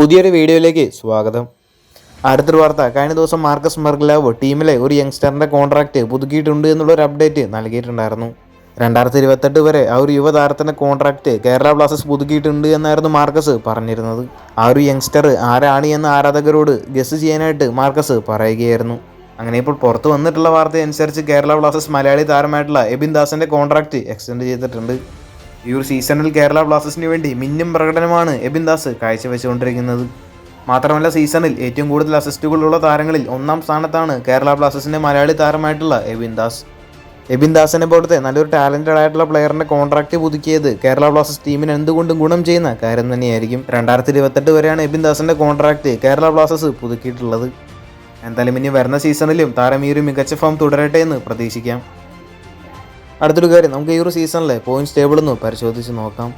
പുതിയൊരു വീഡിയോയിലേക്ക് സ്വാഗതം. അടുത്തൊരു വാർത്ത, കഴിഞ്ഞ ദിവസം മാർക്കസ് മെർഗ്ലാവ് ടീമിലെ ഒരു യങ്സ്റ്ററിൻ്റെ കോൺട്രാക്റ്റ് പുതുക്കിയിട്ടുണ്ട് എന്നുള്ളൊരു അപ്ഡേറ്റ് നൽകിയിട്ടുണ്ടായിരുന്നു. 2028 വരെ ആ ഒരു യുവതാരത്തിൻ്റെ കോൺട്രാക്റ്റ് കേരള ബ്ലാസ്റ്റേഴ്സ് പുതുക്കിയിട്ടുണ്ട് എന്നായിരുന്നു മാർക്കസ് പറഞ്ഞിരുന്നത്. ആ ഒരു യങ്സ്റ്റർ ആരാണ് എന്ന് ആരാധകരോട് ഗസ് ചെയ്യാനായിട്ട് മാർക്കസ് പറയുകയായിരുന്നു. അങ്ങനെ ഇപ്പോൾ പുറത്ത് വന്നിട്ടുള്ള വാർത്ത അനുസരിച്ച് കേരള ബ്ലാസ്റ്റേഴ്സ് മലയാളി താരമായിട്ടുള്ള എബിൻ ദാസിൻ്റെ കോൺട്രാക്റ്റ് എക്സ്റ്റെൻഡ് ചെയ്തിട്ടുണ്ട്. ഈ ഒരു സീസണിൽ കേരള ബ്ലാസ്റ്റേഴ്സിന് വേണ്ടി മിന്നും പ്രകടനമാണ് എബിൻ ദാസ് കാഴ്ചവെച്ചുകൊണ്ടിരിക്കുന്നത്. മാത്രമല്ല, സീസണിൽ ഏറ്റവും കൂടുതൽ അസിസ്റ്റുകളുള്ള താരങ്ങളിൽ 1-ാം സ്ഥാനത്താണ് കേരള ബ്ലാസ്റ്റേഴ്സിൻ്റെ മലയാളി താരമായിട്ടുള്ള എബിൻ ദാസ്. എബിൻ ദാസിനെ പോലത്തെ നല്ലൊരു ടാലൻറ്റഡ് ആയിട്ടുള്ള പ്ലെയറിൻ്റെ കോൺട്രാക്റ്റ് പുതുക്കിയത് കേരള ബ്ലാസ്റ്റേഴ്സ് ടീമിന് എന്തുകൊണ്ടും ഗുണം ചെയ്യുന്ന കാര്യം തന്നെയായിരിക്കും. 2028 വരെയാണ് എബിൻ ദാസിൻ്റെ കോൺട്രാക്റ്റ് കേരള ബ്ലാസ്റ്റേഴ്സ് പുതുക്കിയിട്ടുള്ളത്. എന്തായാലും ഇനി വരുന്ന സീസണിലും താരം ഈ ഒരു മികച്ച ഫോം തുടരട്ടെ എന്ന് പ്രതീക്ഷിക്കാം. അടുത്തൊരു കാര്യം, നമുക്ക് ഈ ഒരു സീസണിലെ പോയിന്റ്സ് ടേബിൾ ഒന്ന് പരിശോധിച്ച് നോക്കാം.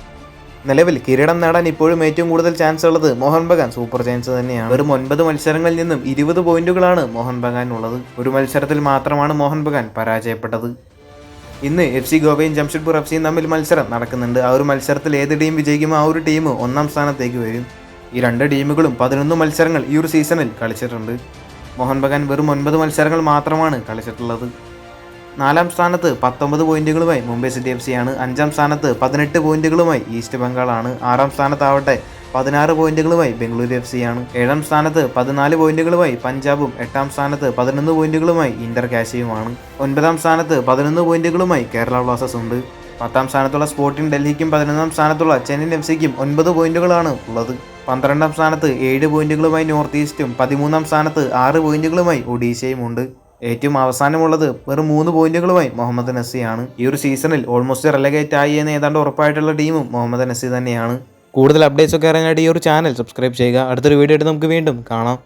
നിലവിൽ കിരീടം നേടാൻ ഇപ്പോഴും ഏറ്റവും കൂടുതൽ ചാൻസ് ഉള്ളത് മോഹൻ ബഗാൻ സൂപ്പർ ജയൻസ് തന്നെയാണ്. വെറും 9 മത്സരങ്ങളിൽ നിന്നും 20 പോയിന്റുകളാണ് മോഹൻ ബഗാനുള്ളത്. ഒരു മത്സരത്തിൽ മാത്രമാണ് മോഹൻ ബഗാൻ പരാജയപ്പെട്ടത്. ഇന്ന് FC ഗോവയും ജംഷഡ്പൂർ FCയും തമ്മിൽ മത്സരം നടക്കുന്നുണ്ട്. ആ ഒരു മത്സരത്തിൽ ഏത് ടീം വിജയിക്കുമോ ആ ഒരു ടീം 1-ാം സ്ഥാനത്തേക്ക് വരും. ഈ രണ്ട് ടീമുകളും 11 മത്സരങ്ങൾ ഈ ഒരു സീസണിൽ കളിച്ചിട്ടുണ്ട്. മോഹൻ ബഗാൻ വെറും 9 മത്സരങ്ങൾ മാത്രമാണ് കളിച്ചിട്ടുള്ളത്. 4-ാം സ്ഥാനത്ത് 19 പോയിന്റുകളുമായി മുംബൈ സിറ്റി FC ആണ്. 5-ാം സ്ഥാനത്ത് 18 പോയിന്റുകളുമായി ഈസ്റ്റ് ബംഗാളാണ്. 6-ാം സ്ഥാനത്താവട്ടെ 16 പോയിന്റുകളുമായി ബംഗളൂരു FC ആണ്. 7-ാം സ്ഥാനത്ത് 14 പോയിന്റുകളുമായി പഞ്ചാബും 8-ാം സ്ഥാനത്ത് 11 പോയിന്റുകളുമായി ഇന്റർ കാശിയുമാണ്. 9-ാം സ്ഥാനത്ത് 11 പോയിന്റുകളുമായി കേരള ബ്ലാസ്റ്റേഴ്സ് ഉണ്ട്. 10-ാം സ്ഥാനത്തുള്ള സ്പോർട്ടിംഗ് ഡൽഹിക്കും 11-ാം സ്ഥാനത്തുള്ള ചെന്നൈയിൻ FCക്കും 9 പോയിന്റുകളാണ് ഉള്ളത്. 12-ാം സ്ഥാനത്ത് 7 പോയിന്റുകളുമായി നോർത്ത് ഈസ്റ്റും 13-ാം സ്ഥാനത്ത് 6 പോയിന്റുകളുമായി ഒഡീഷയും ഉണ്ട്. ഏറ്റവും അവസാനമുള്ളത് വെറും 3 പോയിന്റുകളുമായി മുഹമ്മദൻ എസ് ആണ്. ഈ ഒരു സീസണിൽ ഓൾമോസ്റ്റ് റെലഗേറ്റ് ആയി എന്ന് ഏതാണ്ട് ഉറപ്പായിട്ടുള്ള ടീമും മുഹമ്മദൻ എസ് തന്നെയാണ്. കൂടുതൽ അപ്ഡേറ്റ്സ് ഒക്കെ അറിയാനായിട്ട് ഈ ഒരു ചാനൽ സബ്സ്ക്രൈബ് ചെയ്യുക. അടുത്തൊരു വീഡിയോ ആയിട്ട് നമുക്ക് വീണ്ടും കാണാം.